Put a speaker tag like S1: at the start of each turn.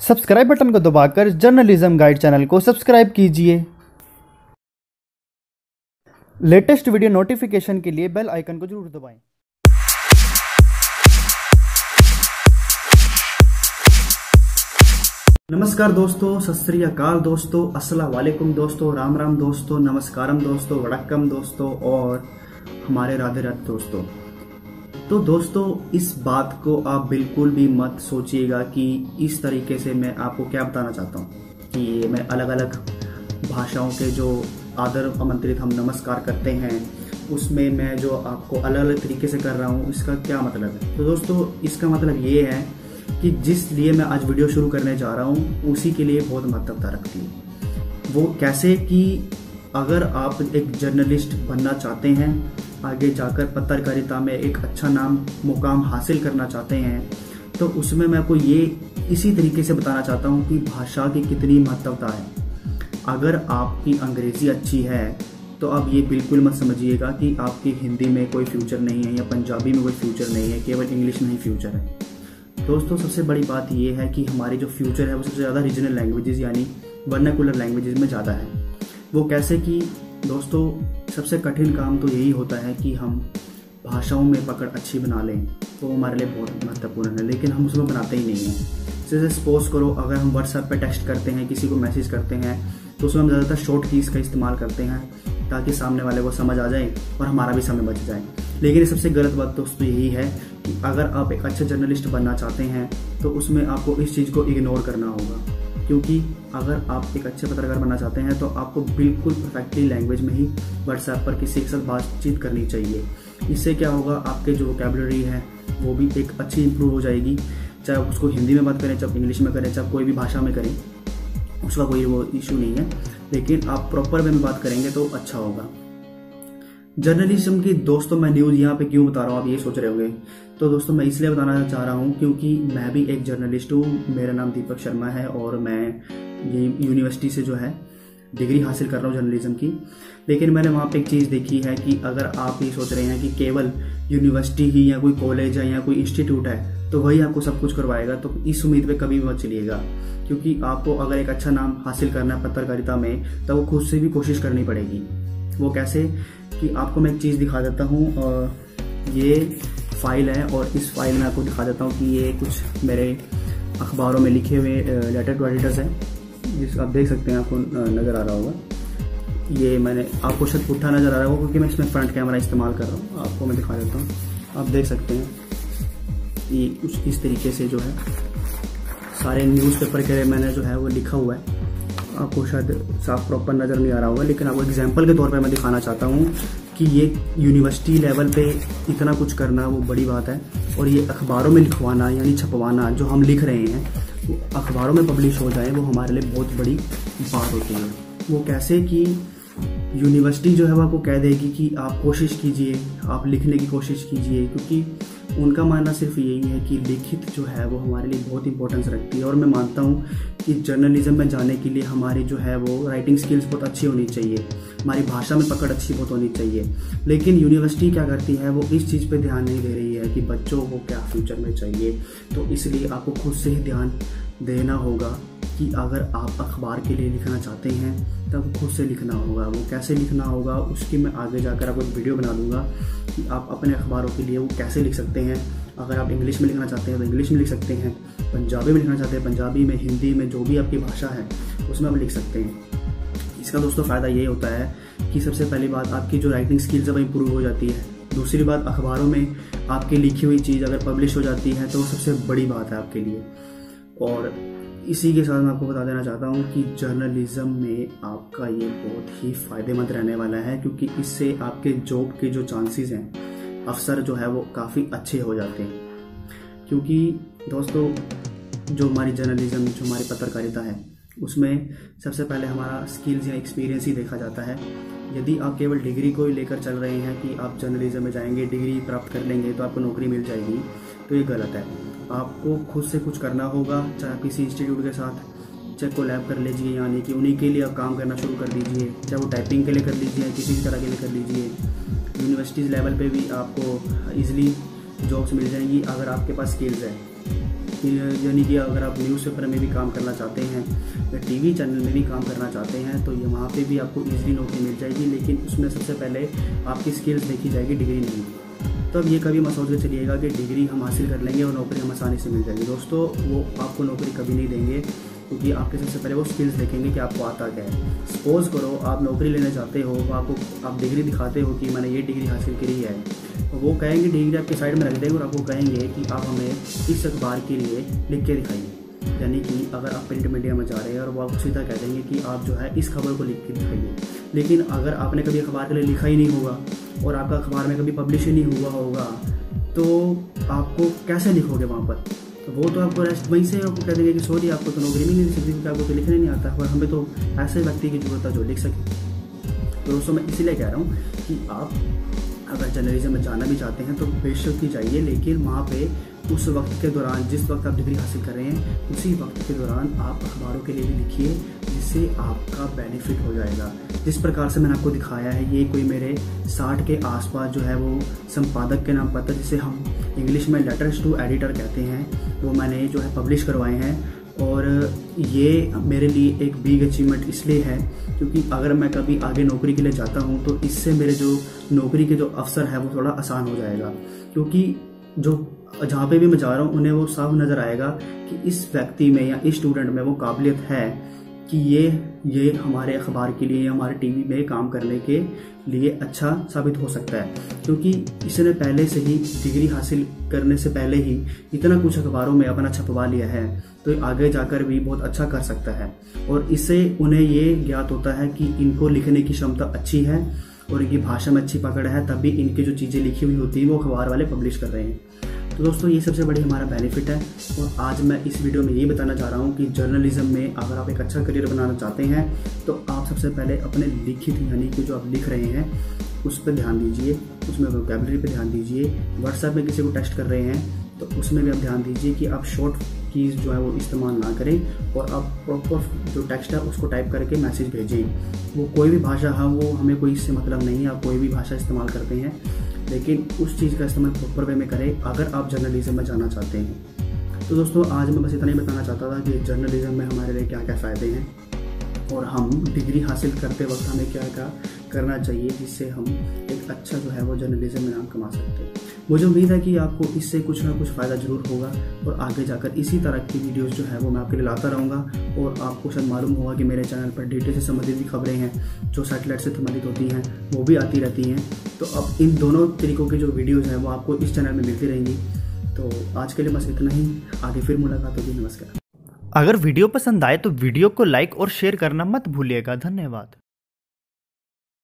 S1: Subscribe button को दबाकर journalism guide channel को सब्सक्राइब कीजिए। लेटेस्ट वीडियो नोटिफिकेशन के लिए बेल आइकन को जरूर दबाएं। नमस्कार दोस्तों, सत श्री अकाल दोस्तों, अस्सलाम वालेकुम दोस्तों, राम राम दोस्तों, नमस्कारम दोस्तों, वड़क्कम दोस्तों और हमारे राधे राधे दोस्तों। तो दोस्तों, इस बात को आप बिल्कुल भी मत सोचिएगा कि इस तरीके से मैं आपको क्या बताना चाहता हूँ कि मैं अलग अलग भाषाओं के जो आदर आमंत्रित हम नमस्कार करते हैं उसमें मैं जो आपको अलग अलग तरीके से कर रहा हूँ, इसका क्या मतलब है। तो दोस्तों, इसका मतलब ये है कि जिस लिए मैं आज वीडियो शुरू करने जा रहा हूँ उसी के लिए बहुत महत्वता रखती है। वो कैसे कि अगर आप एक जर्नलिस्ट बनना चाहते हैं, आगे जाकर पत्रकारिता में एक अच्छा नाम मुकाम हासिल करना चाहते हैं, तो उसमें मैं आपको ये इसी तरीके से बताना चाहता हूँ कि भाषा की कितनी महत्वता है। अगर आपकी अंग्रेजी अच्छी है तो आप ये बिल्कुल मत समझिएगा कि आपकी हिंदी में कोई फ्यूचर नहीं है या पंजाबी में कोई फ्यूचर नहीं है, केवल इंग्लिश में ही फ्यूचर है। दोस्तों, सबसे बड़ी बात ये है कि हमारी जो फ्यूचर है वो सबसे ज़्यादा रीजनल लैंग्वेजेस यानी वर्नाकुलर लैंग्वेजेस में ज़्यादा है। वो कैसे कि दोस्तों, सबसे कठिन काम तो यही होता है कि हम भाषाओं में पकड़ अच्छी बना लें, तो हमारे लिए बहुत महत्वपूर्ण है, लेकिन हम उसमें बनाते ही नहीं हैं। जैसे सपोज करो, अगर हम व्हाट्सएप पे टेक्स्ट करते हैं, किसी को मैसेज करते हैं, तो उसमें हम ज़्यादातर शॉर्ट कीज़ का इस्तेमाल करते हैं ताकि सामने वाले को समझ आ जाए और हमारा भी समय बच जाए। लेकिन सबसे गलत बात दोस्तों यही है कि अगर आप एक अच्छा जर्नलिस्ट बनना चाहते हैं तो उसमें आपको इस चीज़ को इग्नोर करना होगा, क्योंकि अगर आप एक अच्छे पत्रकार बनना चाहते हैं तो आपको बिल्कुल परफेक्टली लैंग्वेज में ही व्हाट्सएप पर किसी के साथ बातचीत करनी चाहिए। इससे क्या होगा, आपके जो वोकैबुलरी है वो भी एक अच्छी इंप्रूव हो जाएगी। चाहे आप उसको हिंदी में बात करें, चाहे इंग्लिश में करें, चाहे कोई भी भाषा में करें, उसका कोई वो इशू नहीं है, लेकिन आप प्रॉपर वे में बात करेंगे तो अच्छा होगा। जर्नलिज्म की दोस्तों मैं न्यूज़ यहाँ पे क्यों बता रहा हूँ, आप ये सोच रहे होंगे। तो दोस्तों, मैं इसलिए बताना चाह रहा हूँ क्योंकि मैं भी एक जर्नलिस्ट हूँ। मेरा नाम दीपक शर्मा है और मैं ये यूनिवर्सिटी से जो है डिग्री हासिल कर रहा हूँ जर्नलिज्म की। लेकिन मैंने वहाँ पे एक चीज़ देखी है कि अगर आप ये सोच रहे हैं कि केवल यूनिवर्सिटी ही या कोई कॉलेज है या कोई इंस्टीट्यूट है तो वही आपको सब कुछ करवाएगा, तो इस उम्मीद पे कभी मत चलिएगा। क्योंकि आपको अगर एक अच्छा नाम हासिल करना है पत्रकारिता में तो वो खुद से भी कोशिश करनी पड़ेगी। वो कैसे कि आपको मैं एक चीज़ दिखा देता हूँ। ये फाइल है और इस फाइल में आपको दिखा देता हूँ कि ये कुछ मेरे अखबारों में लिखे हुए लेटर टू एडिटर्स हैं, जिस आप देख सकते हैं, आपको नज़र आ रहा होगा। ये मैंने आपको शायद पुट्ठा नज़र आ रहा होगा क्योंकि मैं इसमें फ्रंट कैमरा इस्तेमाल कर रहा हूँ। आपको मैं दिखा देता हूँ, आप देख सकते हैं ये कुछ इस तरीके से जो है सारे न्यूज़पेपर के मैंने जो है वो लिखा हुआ है। आपको शायद साफ प्रॉपर नज़र नहीं आ रहा होगा, लेकिन आपको एग्जाम्पल के तौर पे मैं दिखाना चाहता हूँ कि ये यूनिवर्सिटी लेवल पे इतना कुछ करना वो बड़ी बात है। और ये अखबारों में लिखवाना यानी छपवाना, जो हम लिख रहे हैं वो अखबारों में पब्लिश हो जाए, वो हमारे लिए बहुत बड़ी बात होती है। वो कैसे कि यूनिवर्सिटी जो है वो आपको कह देगी कि आप कोशिश कीजिए, आप लिखने की कोशिश कीजिए, क्योंकि उनका मानना सिर्फ यही है कि लिखित जो है वो हमारे लिए बहुत इंपॉर्टेंस रखती है। और मैं मानता हूँ कि जर्नलिज्म में जाने के लिए हमारी जो है वो राइटिंग स्किल्स बहुत अच्छी होनी चाहिए, हमारी भाषा में पकड़ अच्छी बहुत होनी चाहिए। लेकिन यूनिवर्सिटी क्या करती है, वो इस चीज़ पे ध्यान नहीं दे रही है कि बच्चों को क्या फ्यूचर में चाहिए। तो इसलिए आपको खुद से ही ध्यान देना होगा कि अगर आप अखबार के लिए लिखना चाहते हैं तब खुद से लिखना होगा। वो कैसे लिखना होगा उसकी मैं आगे जाकर आपको एक वीडियो बना दूंगा कि आप अपने अखबारों के लिए वो कैसे लिख सकते हैं। अगर आप इंग्लिश में लिखना चाहते हैं तो इंग्लिश में लिख सकते हैं, पंजाबी में लिखना चाहते हैं पंजाबी में, हिंदी में, जो भी आपकी भाषा है उसमें आप लिख सकते हैं। इसका दोस्तों फ़ायदा ये होता है कि सबसे पहली बात आपकी जो राइटिंग स्किल्स है वो इम्प्रूव हो जाती है। दूसरी बात, अखबारों में आपकी लिखी हुई चीज़ अगर पब्लिश हो जाती है तो वो सबसे बड़ी बात है आपके लिए। और इसी के साथ मैं आपको बता देना चाहता हूँ कि जर्नलिज्म में आपका ये बहुत ही फ़ायदेमंद रहने वाला है, क्योंकि इससे आपके जॉब के जो चांसेस हैं, अवसर जो है वो काफ़ी अच्छे हो जाते हैं। क्योंकि दोस्तों, जो हमारी जर्नलिज्म, जो हमारी पत्रकारिता है, उसमें सबसे पहले हमारा स्किल्स या एक्सपीरियंस ही देखा जाता है। यदि आप केवल डिग्री को ही लेकर चल रहे हैं कि आप जर्नलिज्म में जाएंगे, डिग्री प्राप्त कर लेंगे तो आपको नौकरी मिल जाएगी, तो ये गलत है। आपको खुद से कुछ करना होगा, चाहे किसी इंस्टीट्यूट के साथ चाहे कोलैब कर लीजिए, यानी कि उन्हीं के लिए आप काम करना शुरू कर दीजिए, चाहे वो टाइपिंग के लिए कर लीजिए, किसी भी तरह के लिए कर लीजिए। यूनिवर्सिटीज़ लेवल पे भी आपको ईजिली जॉब्स मिल जाएंगी अगर आपके पास स्किल्स है। यानी कि अगर आप न्यूज़पेपर में भी काम करना चाहते हैं या टीवी चैनल में भी काम करना चाहते हैं तो ये वहाँ पे भी आपको ईजिली नौकरी मिल जाएगी, लेकिन उसमें सबसे पहले आपकी स्किल्स देखी जाएगी, डिग्री नहीं। तो अब ये कभी मत सोच के चलिएगा कि डिग्री हम हासिल कर लेंगे और नौकरी हम आसानी से मिल जाएगी। दोस्तों वो आपको नौकरी कभी नहीं देंगे, क्योंकि आपके सबसे पहले वो स्किल्स देखेंगे कि आपको आता क्या है। सपोज़ करो आप नौकरी लेने चाहते हो, वो आप डिग्री दिखाते हो कि मैंने ये डिग्री हासिल करी है, तो वो कहेंगे डिग्री आपके साइड में रख देंगे और आपको कहेंगे कि आप हमें इस अखबार के लिए लिख के दिखाइए। यानी कि अगर आप प्रिंट मीडिया में जा रहे हैं और वो आपको सीधा कह देंगे कि आप जो है इस खबर को लिख के दिखाइए। लेकिन अगर आपने कभी अखबार के लिए लिखा ही नहीं होगा और आपका अखबार में कभी पब्लिश ही नहीं हुआ होगा तो आपको कैसे लिखोगे वहाँ पर? तो वो तो आपको रेस्ट वहीं से आपको कह देंगे कि सॉरी आपको तो नौकरी नहीं मिल सकती क्योंकि आपको तो लिखने नहीं आता, और हमें तो ऐसे व्यक्ति की जरूरत है जो लिख सके। तो दोस्तों मैं इसीलिए कह रहा हूँ कि आप अगर जर्नलिज्म में जाना भी चाहते हैं तो बेशक ही जाइए, लेकिन वहाँ पे उस वक्त के दौरान जिस वक्त आप डिग्री हासिल कर रहे हैं उसी वक्त के दौरान आप अखबारों के लिए भी लिखिए, जिससे आपका बेनिफिट हो जाएगा। जिस प्रकार से मैंने आपको दिखाया है, ये कोई मेरे 60 के आसपास जो है वो संपादक के नाम पत्र, जिसे हम इंग्लिश में लेटर्स टू एडिटर कहते हैं, वो मैंने जो है पब्लिश करवाए हैं। और ये मेरे लिए एक बिग अचीवमेंट इसलिए है क्योंकि अगर मैं कभी आगे नौकरी के लिए जाता हूँ तो इससे मेरे जो नौकरी के जो अवसर है वो थोड़ा आसान हो जाएगा, क्योंकि जो जहाँ पे भी मैं जा रहा हूँ उन्हें वो साफ नज़र आएगा कि इस व्यक्ति में या इस स्टूडेंट में वो काबिलियत है कि ये हमारे अखबार के लिए, हमारे टीवी में काम करने के लिए अच्छा साबित हो सकता है, क्योंकि इसने पहले से ही डिग्री हासिल करने से पहले ही इतना कुछ अखबारों में अपना छपवा लिया है, तो आगे जाकर भी बहुत अच्छा कर सकता है। और इससे उन्हें ये ज्ञात होता है कि इनको लिखने की क्षमता अच्छी है और इनकी भाषा में अच्छी पकड़ है, तभी इनकी जो चीज़ें लिखी हुई होती हैं वो अखबार वाले पब्लिश कर रहे हैं। तो दोस्तों ये सबसे बड़ी हमारा बेनिफिट है। और आज मैं इस वीडियो में यही बताना चाह रहा हूँ कि जर्नलिज्म में अगर आप एक अच्छा करियर बनाना चाहते हैं तो आप सबसे पहले अपने लिखित यानी कि जो आप लिख रहे हैं उस पर ध्यान दीजिए, उसमें वोकैबुलरी पे ध्यान दीजिए। व्हाट्सएप में किसी को टेक्स्ट कर रहे हैं तो उसमें भी आप ध्यान दीजिए कि आप शॉर्ट कीज़ जो है वो इस्तेमाल ना करें और आप प्रॉपर जो टेक्स्ट है उसको टाइप करके मैसेज भेजें। वो कोई भी भाषा है, वो हमें कोई इससे मतलब नहीं है, आप कोई भी भाषा इस्तेमाल करते हैं, लेकिन उस चीज़ का इस्तेमाल प्रॉपर वे में करें अगर आप जर्नलिज्म में जाना चाहते हैं। तो दोस्तों आज मैं बस इतना ही बताना चाहता था कि जर्नलिज्म में हमारे लिए क्या क्या फ़ायदे हैं और हम डिग्री हासिल करते वक्त हमें क्या क्या करना चाहिए जिससे हम एक अच्छा जो है वो जर्नलिज्म में नाम कमा सकते हैं। मुझे उम्मीद है कि आपको इससे कुछ ना कुछ फ़ायदा ज़रूर होगा और आगे जाकर इसी तरह की वीडियोस जो है वो मैं आपके लिए लाता रहूँगा। और आपको शायद मालूम होगा कि मेरे चैनल पर डेटा से संबंधित भी खबरें हैं जो सैटेलाइट से संबंधित होती हैं, वो भी आती रहती हैं। तो अब इन दोनों तरीक़ों की जो वीडियोज़ हैं वो आपको इस चैनल में मिलती रहेंगी। तो आज के लिए बस इतना ही, आगे फिर मुलाकात होगी। नमस्कार।
S2: अगर वीडियो पसंद आए तो वीडियो को लाइक और शेयर करना मत भूलिएगा। धन्यवाद।